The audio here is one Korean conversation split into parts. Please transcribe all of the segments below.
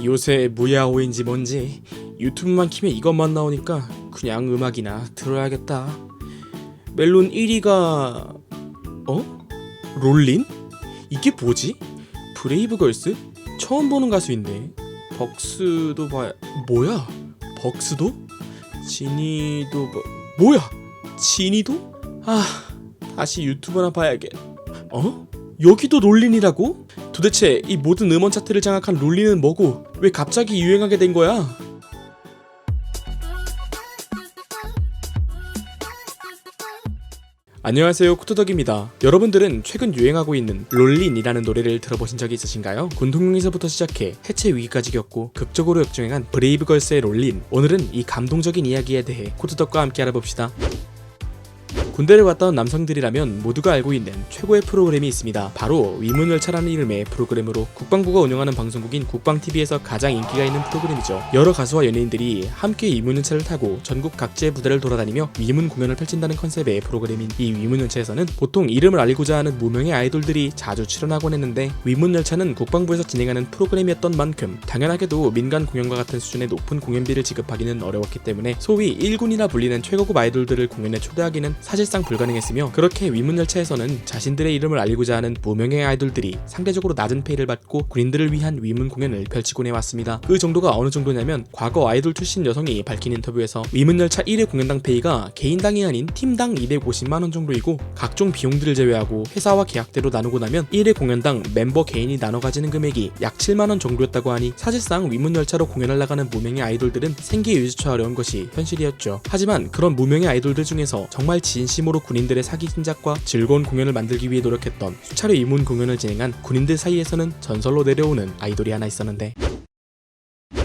요새 무야호인지 뭔지 유튜브만 키면 이것만 나오니까 그냥 음악이나 들어야겠다. 멜론 1위가 롤린? 이게 뭐지? 브레이브걸스? 처음 보는 가수인데. 벅스도 뭐야? 벅스도? 지니도 뭐야? 지니도? 다시 유튜브나 봐야겠. 여기도 롤린이라고? 도대체 이 모든 음원 차트를 장악한 롤린은 뭐고 왜 갑자기 유행하게 된 거야? 안녕하세요, 코토덕입니다. 여러분들은 최근 유행하고 있는 롤린이라는 노래를 들어보신 적이 있으신가요? 군통령에서부터 시작해 해체 위기까지 겪고 극적으로 역주행한 브레이브걸스의 롤린. 오늘은 이 감동적인 이야기에 대해 코토덕과 함께 알아봅시다. 군대를 갔다 온 남성들이라면 모두가 알고 있는 최고의 프로그램이 있습니다. 바로 위문열차라는 이름의 프로그램으로 국방부가 운영하는 방송국인 국방TV에서 가장 인기가 있는 프로그램이죠. 여러 가수와 연예인들이 함께 위문열차를 타고 전국 각지의 부대를 돌아다니며 위문 공연을 펼친다는 컨셉의 프로그램인 이 위문열차에서는 보통 이름을 알리고자 하는 무명의 아이돌들이 자주 출연하곤 했는데, 위문열차는 국방부에서 진행하는 프로그램이었던 만큼 당연하게도 민간 공연과 같은 수준의 높은 공연비를 지급하기는 어려웠기 때문에 소위 1군이라 불리는 최고급 아이돌들을 공연에 초대하기는 사실상 불가능했으며, 그렇게 위문열차에서는 자신들의 이름을 알리고자 하는 무명의 아이돌들이 상대적으로 낮은 페이를 받고 군인들을 위한 위문 공연을 펼치곤 해왔습니다. 그 정도가 어느 정도냐면, 과거 아이돌 출신 여성이 밝힌 인터뷰에서 위문열차 1회 공연당 페이가 개인당이 아닌 팀당 250만원 정도이고, 각종 비용들을 제외하고 회사와 계약대로 나누고 나면 1회 공연당 멤버 개인이 나눠 가지는 금액이 약 7만원 정도였다고 하니, 사실상 위문열차로 공연을 나가는 무명의 아이돌들은 생계 유지처 어려운 것이 현실이었죠. 하지만 그런 무명의 아이돌들 중에서 정말 진심으로 군인들의 사기 신작과 즐거운 공연을 만들기 위해 노력했던 수차례 위문 공연을 진행한 군인들 사이에서는 전설로 내려오는 아이돌이 하나 있었는데,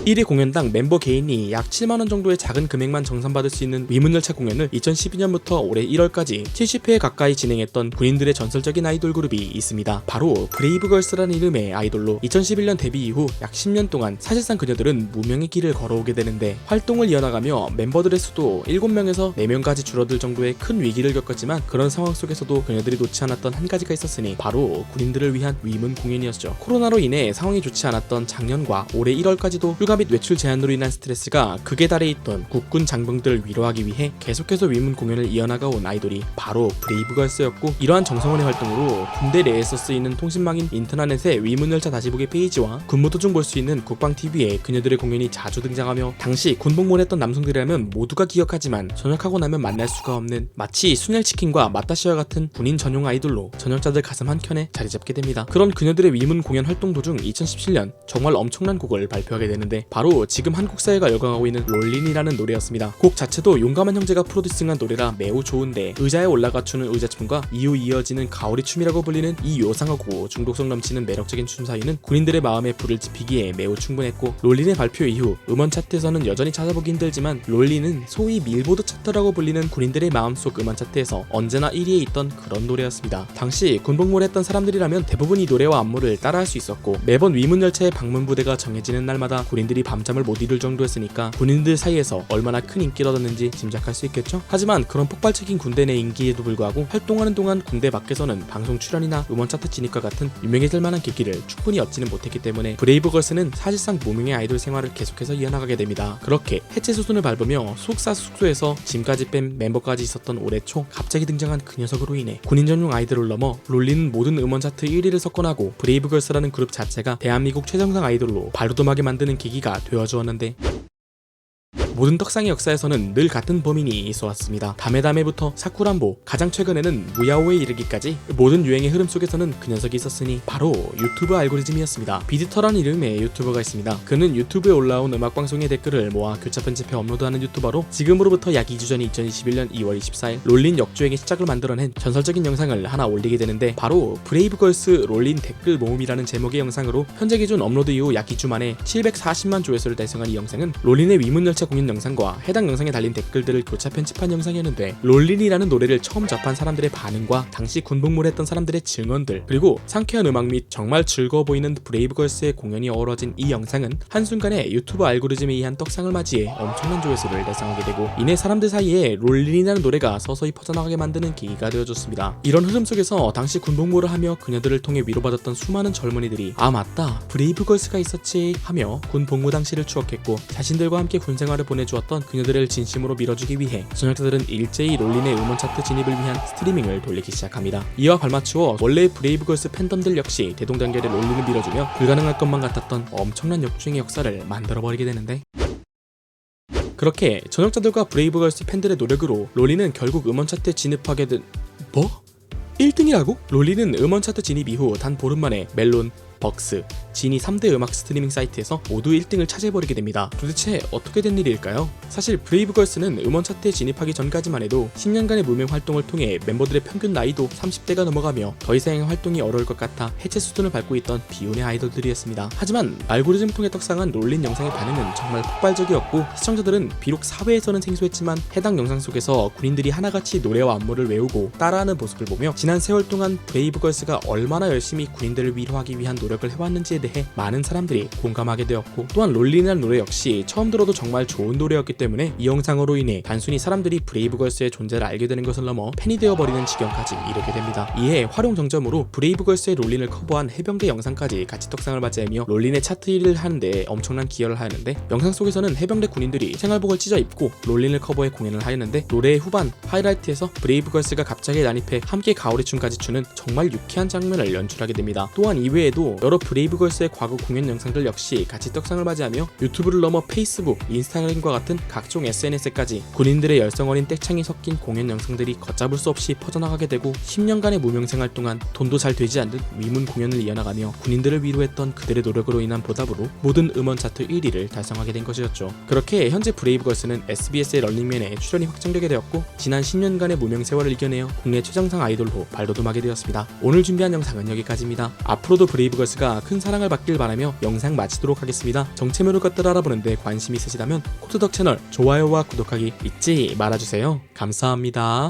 1회 공연당 멤버 개인이 약 7만원 정도의 작은 금액만 정산받을 수 있는 위문열차 공연을 2012년부터 올해 1월까지 70회 가까이 진행했던 군인들의 전설적인 아이돌 그룹이 있습니다. 바로 브레이브걸스라는 이름의 아이돌로 2011년 데뷔 이후 약 10년 동안 사실상 그녀들은 무명의 길을 걸어오게 되는데, 활동을 이어나가며 멤버들의 수도 7명에서 4명까지 줄어들 정도의 큰 위기를 겪었지만, 그런 상황 속에서도 그녀들이 놓지 않았던 한 가지가 있었으니 바로 군인들을 위한 위문 공연이었죠. 코로나로 인해 상황이 좋지 않았던 작년과 올해 1월까지도 휴가 및 외출 제한으로 인한 스트레스가 극에 달해 있던 국군 장병들을 위로하기 위해 계속해서 위문 공연을 이어나가온 아이돌이 바로 브레이브걸스였고, 이러한 정성원의 활동으로 군대 내에서 쓰이는 통신망인 인터넷의 위문열차 다시보기 페이지와 군무도중 볼 수 있는 국방TV에 그녀들의 공연이 자주 등장하며, 당시 군복무를 했던 남성들이라면 모두가 기억하지만 전역하고 나면 만날 수가 없는 마치 순혈치킨과 맞다시와 같은 군인 전용 아이돌로 전역자들 가슴 한켠에 자리 잡게 됩니다. 그런 그녀들의 위문 공연 활동 도중 2017년 정말 엄청난 곡을 발표하게 되는데, 바로 지금 한국 사회가 열광하고 있는 롤린이라는 노래였습니다. 곡 자체도 용감한 형제가 프로듀싱한 노래라 매우 좋은데, 의자에 올라가 추는 의자춤과 이후 이어지는 가오리 춤이라고 불리는 이 요상하고 중독성 넘치는 매력적인 춤 사이는 군인들의 마음에 불을 지피기에 매우 충분했고, 롤린의 발표 이후 음원 차트에서는 여전히 찾아보기 힘들지만 롤린은 소위 밀보드 차트라고 불리는 군인들의 마음속 음원 차트에서 언제나 1위에 있던 그런 노래였습니다. 당시 군복무를 했던 사람들이라면 대부분 이 노래와 안무를 따라할 수 있었고, 매번 위문열차의 방문 부대가 정해지는 날마다 군인들이 밤잠을 못 이룰 정도였으니까 군인들 사이에서 얼마나 큰 인기를 얻었는지 짐작할 수 있겠죠? 하지만 그런 폭발적인 군대 내 인기에도 불구하고 활동하는 동안 군대 밖에서는 방송 출연이나 음원 차트 진입과 같은 유명해질 만한 계기를 충분히 얻지는 못했기 때문에 브레이브걸스는 사실상 무명의 아이돌 생활을 계속해서 이어나가게 됩니다. 그렇게 해체 수순을 밟으며 소속사 숙소에서 짐까지 뺀 멤버까지 있었던 올해 초 갑자기 등장한 그 녀석으로 인해 군인 전용 아이돌을 넘어 롤린은 모든 음원 차트 1위를 석권하고, 브레이브걸스라는 그룹 자체가 대한민국 최정상 아이돌로 발돋움하게 만드는 계기가 되어주었는데, 모든 떡상의 역사에서는 늘 같은 범인이 있어왔습니다. 다메다메부터 사쿠란보, 가장 최근에는 무야호에 이르기까지 모든 유행의 흐름 속에서는 그 녀석이 있었으니 바로 유튜브 알고리즘이었습니다. 비디터라는 이름의 유튜버가 있습니다. 그는 유튜브에 올라온 음악방송의 댓글을 모아 교차 편집해 업로드하는 유튜버로, 지금으로부터 약 2주 전인 2021년 2월 24일 롤린 역주행의 시작을 만들어낸 전설적인 영상을 하나 올리게 되는데, 바로 브레이브걸스 롤린 댓글 모음이라는 제목의 영상으로 현재 기준 업로드 이후 약 2주 만에 740만 조회수를 달성한 이 영상은 롤린의 위문열차 공연 공연 영상과 해당 영상에 달린 댓글들을 교차 편집한 영상이었는데, 롤린이라는 노래를 처음 접한 사람들의 반응과 당시 군복무를 했던 사람들의 증언들, 그리고 상쾌한 음악 및 정말 즐거워 보이는 브레이브걸스의 공연이 어우러진 이 영상은 한순간에 유튜브 알고리즘에 의한 떡상을 맞이해 엄청난 조회수를 달성하게 되고, 이내 사람들 사이에 롤린이라는 노래가 서서히 퍼져나가게 만드는 계기가 되어줬습니다. 이런 흐름 속에서 당시 군복무를 하며 그녀들을 통해 위로받았던 수많은 젊은이들이 아 맞다 브레이브걸스가 있었지 하며 군 복무 당시를 추억했고, 자신들과 함께 군 생활을 보내주었던 그녀들을 진심으로 밀어주기 위해 전역자들은 일제히 롤린의 음원 차트 진입을 위한 스트리밍을 돌리기 시작합니다. 이와 발맞추어 원래의 브레이브걸스 팬덤들 역시 대동단결에 롤린을 밀어주며 불가능할 것만 같았던 엄청난 역주행의 역사를 만들어버리게 되는데, 그렇게 전역자들과 브레이브걸스 팬들의 노력으로 롤린은 결국 음원 차트에 진입하게 된... 뭐? 1등이라고? 롤린은 음원 차트 진입 이후 단 보름 만에 멜론, 벅스, 지니 3대 음악 스트리밍 사이트에서 모두 1등을 차지해버리게 됩니다. 도대체 어떻게 된 일일까요? 사실 브레이브걸스는 음원 차트에 진입하기 전까지만 해도 10년간의 무명 활동을 통해 멤버들의 평균 나이도 30대가 넘어가며 더 이상의 활동이 어려울 것 같아 해체 수준을 밟고 있던 비운의 아이돌들이었습니다. 하지만 알고리즘을 통해 떡상한 롤린 영상의 반응은 정말 폭발적이었고, 시청자들은 비록 사회에서는 생소했지만 해당 영상 속에서 군인들이 하나같이 노래와 안무를 외우고 따라하는 모습을 보며 지난 세월 동안 브레이브걸스가 얼마나 열심히 군인들을 위로하기 위한 노력을 해왔는지에 대해 많은 사람들이 공감하게 되었고, 또한 롤린이라는 노래 역시 처음 들어도 정말 좋은 노래였기 때문에 이 영상으로 인해 단순히 사람들이 브레이브걸스의 존재를 알게 되는 것을 넘어 팬이 되어버리는 지경까지 이르게 됩니다. 이에 활용정점으로 브레이브걸스의 롤린을 커버한 해병대 영상까지 같이 떡상을 맞이하며 롤린의 차트 1위를 하는데 엄청난 기여를 하였는데, 영상 속에서는 해병대 군인들이 생활복을 찢어 입고 롤린을 커버해 공연을 하였는데, 노래의 후반 하이라이트에서 브레이브걸스가 갑자기 난입해 함께 가오리춤까지 추는 정말 유쾌한 장면을 연출하게 됩니다. 또한 이외에도 여러 브레이브걸스의 과거 공연 영상들 역시 같이 떡상을 맞이하며 유튜브를 넘어 페이스북, 인스타그램과 같은 각종 SNS까지 군인들의 열성 어린 떼창이 섞인 공연 영상들이 걷잡을 수 없이 퍼져나가게 되고, 10년간의 무명생활 동안 돈도 잘 되지 않는 위문 공연을 이어나가며 군인들을 위로했던 그들의 노력으로 인한 보답으로 모든 음원 차트 1위를 달성하게 된 것이었죠. 그렇게 현재 브레이브걸스는 SBS의 런닝맨에 출연이 확정되게 되었고, 지난 10년간의 무명 세월을 이겨내어 국내 최정상 아이돌로 발돋움하게 되었습니다. 오늘 준비한 영상은 여기까지입니다. 앞으로도 브레이브걸스가 큰 사랑을 받길 바라며 영상 마치도록 하겠습니다. 정체모를 것들 알아보는데 관심 있으시다면 코트덕 채널 좋아요와 구독하기 잊지 말아주세요. 감사합니다.